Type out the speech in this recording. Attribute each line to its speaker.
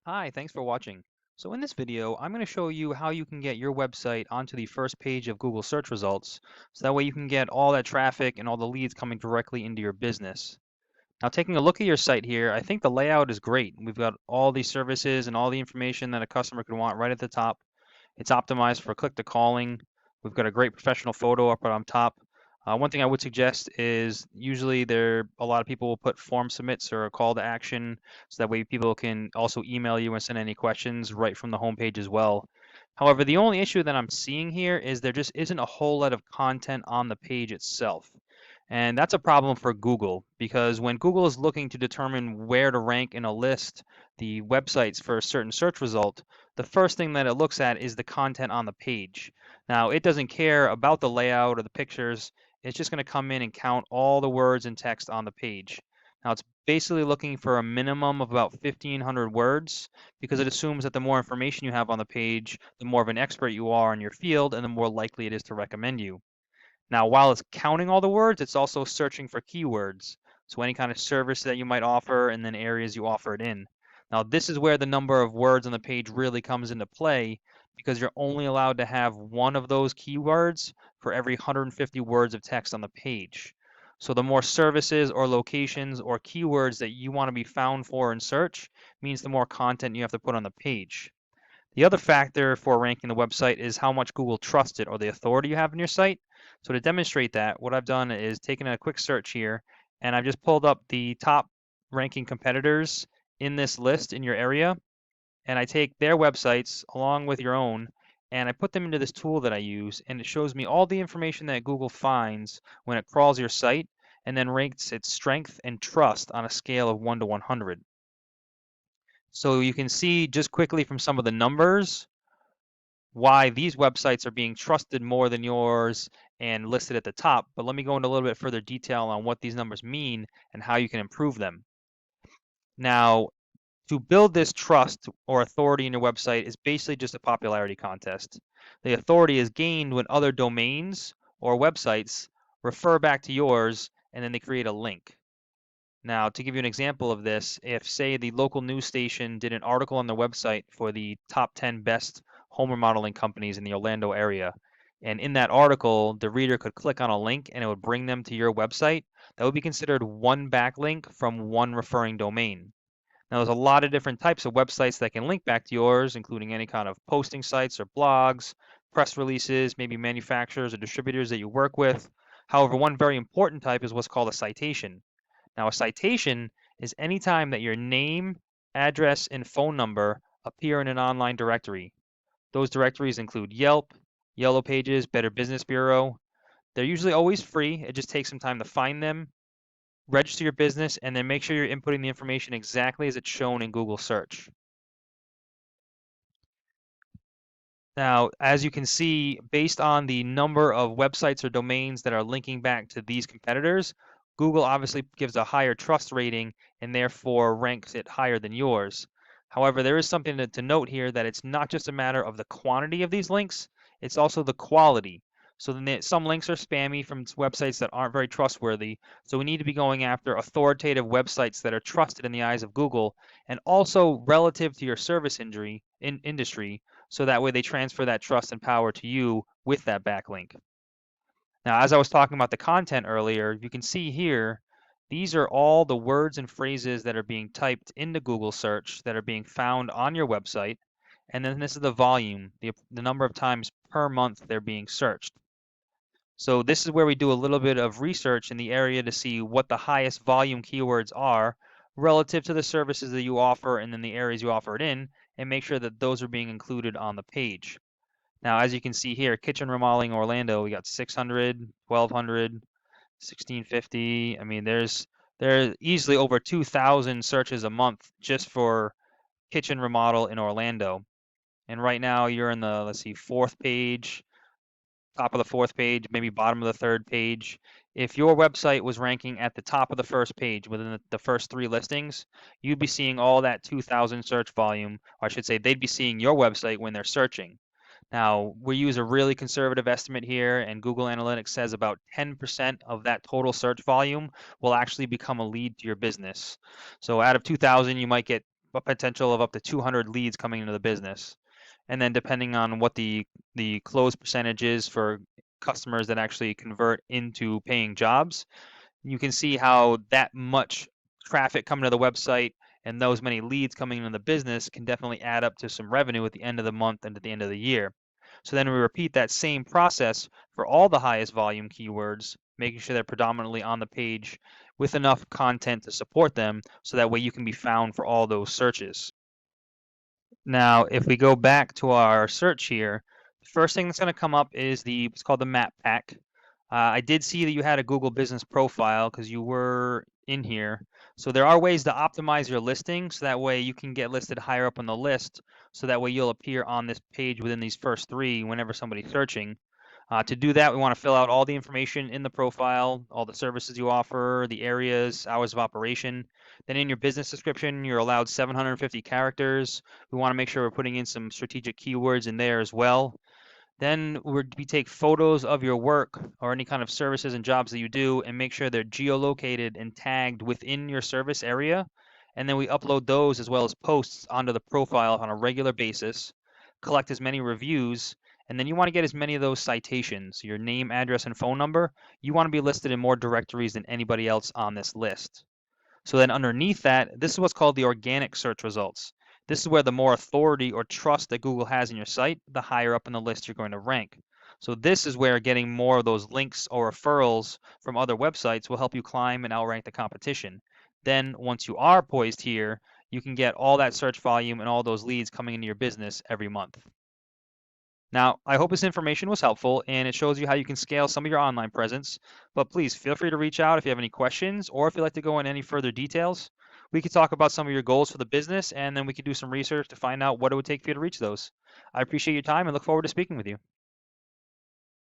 Speaker 1: Hi, thanks for watching. So in this video, I'm going to show you how you can get your website onto the first page of Google search results. So that way you can get all that traffic and all the leads coming directly into your business. Now taking a look at your site here, I think the layout is great. We've got all these services and all the information that a customer could want right at the top. It's optimized for click to calling. We've got a great professional photo up on top. One thing I would suggest is usually a lot of people will put form submits or a call to action so that way people can also email you and send any questions right from the homepage as well. However, the only issue that I'm seeing here is there just isn't a whole lot of content on the page itself. And that's a problem for Google because when Google is looking to determine where to rank in a list the websites for a certain search result, the first thing that it looks at is the content on the page. Now, it doesn't care about the layout or the pictures. It's just going to come in and count all the words and text on the page. Now, it's basically looking for a minimum of about 1,500 words because it assumes that the more information you have on the page, the more of an expert you are in your field and the more likely it is to recommend you. Now, while it's counting all the words, it's also searching for keywords. So any kind of service that you might offer and then areas you offer it in. Now, this is where the number of words on the page really comes into play because you're only allowed to have one of those keywords for every 150 words of text on the page. So the more services or locations or keywords that you want to be found for in search means the more content you have to put on the page. The other factor for ranking the website is how much Google trusts it or the authority you have in your site. So to demonstrate that, what I've done is taken a quick search here and I've just pulled up the top ranking competitors in this list in your area. And I take their websites along with your own and I put them into this tool that I use and it shows me all the information that Google finds when it crawls your site and then ranks its strength and trust on a scale of 1 to 100. So you can see just quickly from some of the numbers why these websites are being trusted more than yours and listed at the top. But let me go into a little bit further detail on what these numbers mean and how you can improve them. Now, to build this trust or authority in your website is basically just a popularity contest. The authority is gained when other domains or websites refer back to yours and then they create a link. Now, to give you an example of this, if, say, the local news station did an article on their website for the top 10 best home remodeling companies in the Orlando area, and in that article, the reader could click on a link and it would bring them to your website, that would be considered one backlink from one referring domain. Now, there's a lot of different types of websites that can link back to yours, including any kind of posting sites or blogs, press releases, maybe manufacturers or distributors that you work with. However, one very important type is what's called a citation. Now, a citation is any time that your name, address, and phone number appear in an online directory. Those directories include Yelp, Yellow Pages, Better Business Bureau. They're usually always free. It just takes some time to find them, register your business, and then make sure you're inputting the information exactly as it's shown in Google search. Now, as you can see, based on the number of websites or domains that are linking back to these competitors, Google obviously gives a higher trust rating and therefore ranks it higher than yours. However, there is something to note here that it's not just a matter of the quantity of these links, it's also the quality. So then some links are spammy from websites that aren't very trustworthy. So we need to be going after authoritative websites that are trusted in the eyes of Google and also relative to your service industry so that way they transfer that trust and power to you with that backlink. Now, as I was talking about the content earlier, you can see here, these are all the words and phrases that are being typed into Google search that are being found on your website. And then this is the volume, the number of times per month they're being searched. So this is where we do a little bit of research in the area to see what the highest volume keywords are relative to the services that you offer and then the areas you offer it in, and make sure that those are being included on the page. Now, as you can see here, kitchen remodeling Orlando, we got 600, 1200, 1650. I mean, there's easily over 2,000 searches a month just for kitchen remodel in Orlando. And right now you're in the, let's see, fourth page, top of the fourth page, maybe bottom of the third page. If your website was ranking at the top of the first page within the first 3 listings, you'd be seeing all that 2,000 search volume, or I should say they'd be seeing your website when they're searching. Now, we use a really conservative estimate here, and Google Analytics says about 10% of that total search volume will actually become a lead to your business. So out of 2,000, you might get a potential of up to 200 leads coming into the business. And then depending on what the close percentage is for customers that actually convert into paying jobs, you can see how that much traffic coming to the website and those many leads coming into the business can definitely add up to some revenue at the end of the month and at the end of the year. So then we repeat that same process for all the highest volume keywords, making sure they're predominantly on the page with enough content to support them so that way you can be found for all those searches. Now, if we go back to our search here, the first thing that's going to come up is it's called the map pack. I did see that you had a Google Business profile because you were in here. So there are ways to optimize your listing so that way you can get listed higher up on the list. So that way you'll appear on this page within these first three whenever somebody's searching. To do that, we want to fill out all the information in the profile, all the services you offer, the areas, hours of operation. Then in your business description, you're allowed 750 characters. We want to make sure we're putting in some strategic keywords in there as well. Then we take photos of your work or any kind of services and jobs that you do and make sure they're geolocated and tagged within your service area. And then we upload those as well as posts onto the profile on a regular basis, collect as many reviews, and then you want to get as many of those citations, your name, address, and phone number. You want to be listed in more directories than anybody else on this list. So then underneath that, this is what's called the organic search results. This is where the more authority or trust that Google has in your site, the higher up in the list you're going to rank. So this is where getting more of those links or referrals from other websites will help you climb and outrank the competition. Then once you are poised here, you can get all that search volume and all those leads coming into your business every month. Now, I hope this information was helpful and it shows you how you can scale some of your online presence, but please feel free to reach out if you have any questions or if you'd like to go into any further details. We could talk about some of your goals for the business and then we could do some research to find out what it would take for you to reach those. I appreciate your time and look forward to speaking with you.